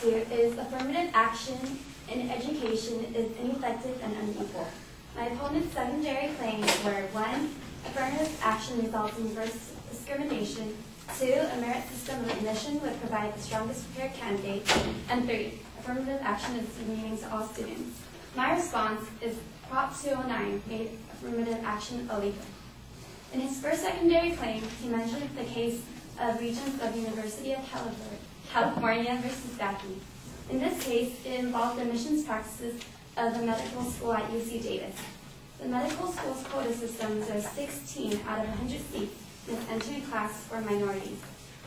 lawsuit is affirmative action in education is ineffective and unequal. My opponent's secondary claims were 1. Affirmative action results in reverse discrimination. 2. A merit system of admission would provide the strongest prepared candidate. And 3. Affirmative action is demeaning to all students. My response is Prop 209 made affirmative action illegal. In his first secondary claim, he mentioned the case of Regents of University of California versus Daffy. In this case, it involved admissions practices of a medical school at UC Davis. The medical school's quota systems are 16 out of 100 seats in its entry class for minorities.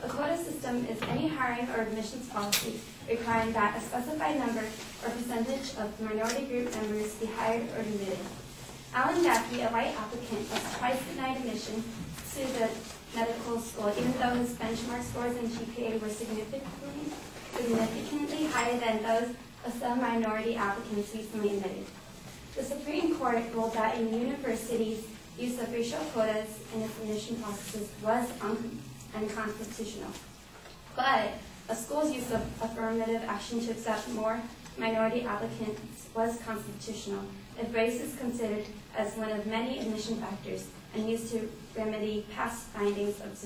A quota system is any hiring or admissions policy requiring that a specified number or percentage of minority group members be hired or admitted. Alan Daffy, a white applicant, was twice denied admission to the medical school, even though his benchmark scores and GPA were significantly higher than those of some minority applicants recently admitted. The Supreme Court ruled that a university's use of racial quotas in its admission processes was unconstitutional. But a school's use of affirmative action to accept more minority applicants was constitutional if race is considered as one of many admission factors and used to remedy past findings of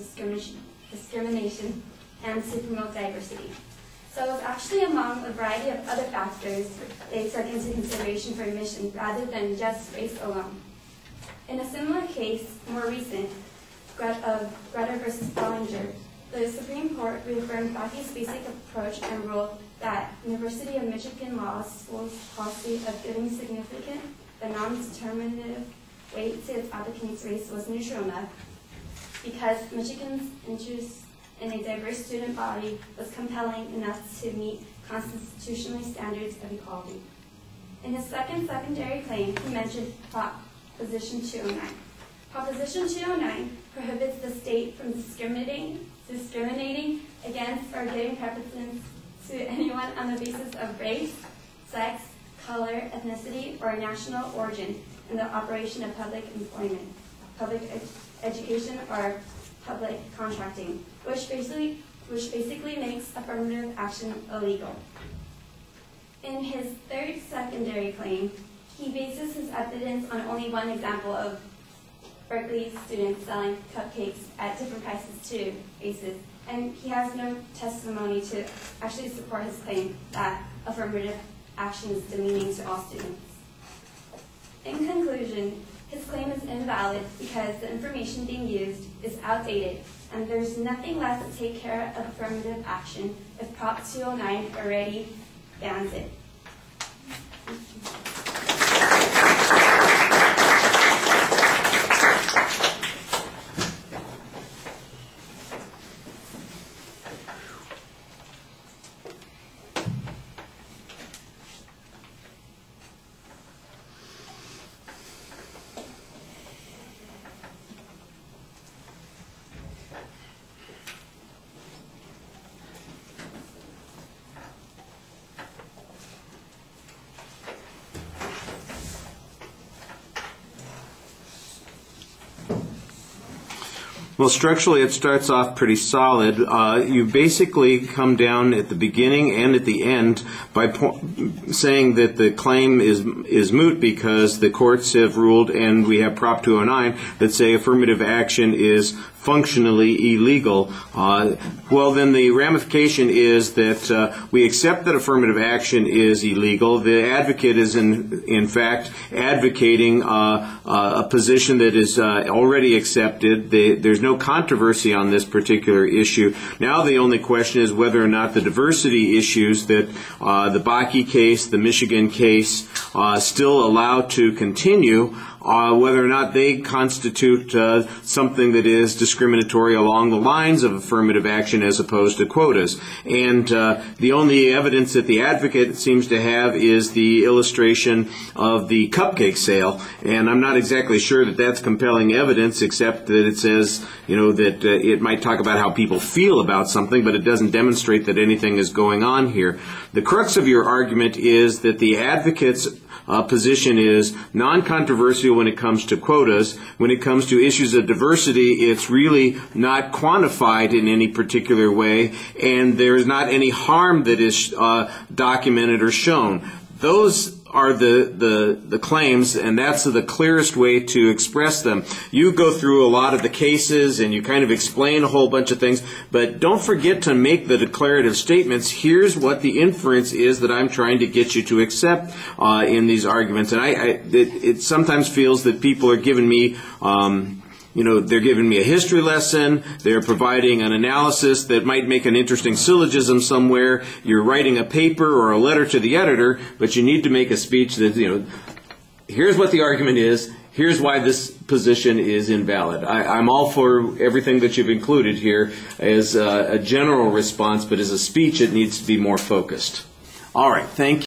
discrimination and to promote diversity. So it was actually among a variety of other factors they took into consideration for admission rather than just race alone. In a similar case, more recent, of Greta versus Bollinger, the Supreme Court reaffirmed Daffy's basic approach and ruled that University of Michigan Law School's policy of giving significant but non-determinative weight to its applicants' race was neutral enough because Michigan's interest in a diverse student body was compelling enough to meet constitutional standards of equality. In his secondary claim, he mentioned Proposition 209. Proposition 209 prohibits the state from discriminating against or giving preferences to anyone on the basis of race, sex, color, ethnicity, or national origin in the operation of public employment, public education, or public contracting, which basically makes affirmative action illegal. In his third secondary claim, he bases his evidence on only one example of Berkeley students selling cupcakes at different prices to races, and he has no testimony to actually support his claim that affirmative action is demeaning to all students. In conclusion, his claim is invalid because the information being used is outdated, and there's nothing left to take care of affirmative action if Prop 209 already bans it. Well, structurally, it starts off pretty solid. You basically come down at the beginning and at the end by saying that the claim is moot because the courts have ruled, and we have Prop 209 that say affirmative action is functionally illegal. Well, then the ramification is that we accept that affirmative action is illegal. The advocate is in fact advocating a position that is already accepted. There's no controversy on this particular issue. Now the only question is whether or not the diversity issues that the Bakke case, the Michigan case, still allow to continue, whether or not they constitute something that is discriminatory along the lines of affirmative action as opposed to quotas. And the only evidence that the advocate seems to have is the illustration of the cupcake sale. And I'm not exactly sure that that's compelling evidence, except that it says, that it might talk about how people feel about something, but it doesn't demonstrate that anything is going on here. The crux of your argument is that the advocate's position is non-controversial when it comes to quotas. When it comes to issues of diversity, it's really not quantified in any particular way, and there's not any harm that is documented or shown. Those are the claims, and that's the clearest way to express them. You go through a lot of the cases and you kind of explain a whole bunch of things, but don't forget to make the declarative statements. Here's what the inference is that I'm trying to get you to accept in these arguments. And it sometimes feels that people are giving me they're giving me a history lesson, they're providing an analysis that might make an interesting syllogism somewhere, you're writing a paper or a letter to the editor, but you need to make a speech that, here's what the argument is, here's why this position is invalid. I'm all for everything that you've included here as a general response, but as a speech it needs to be more focused. All right, thank you.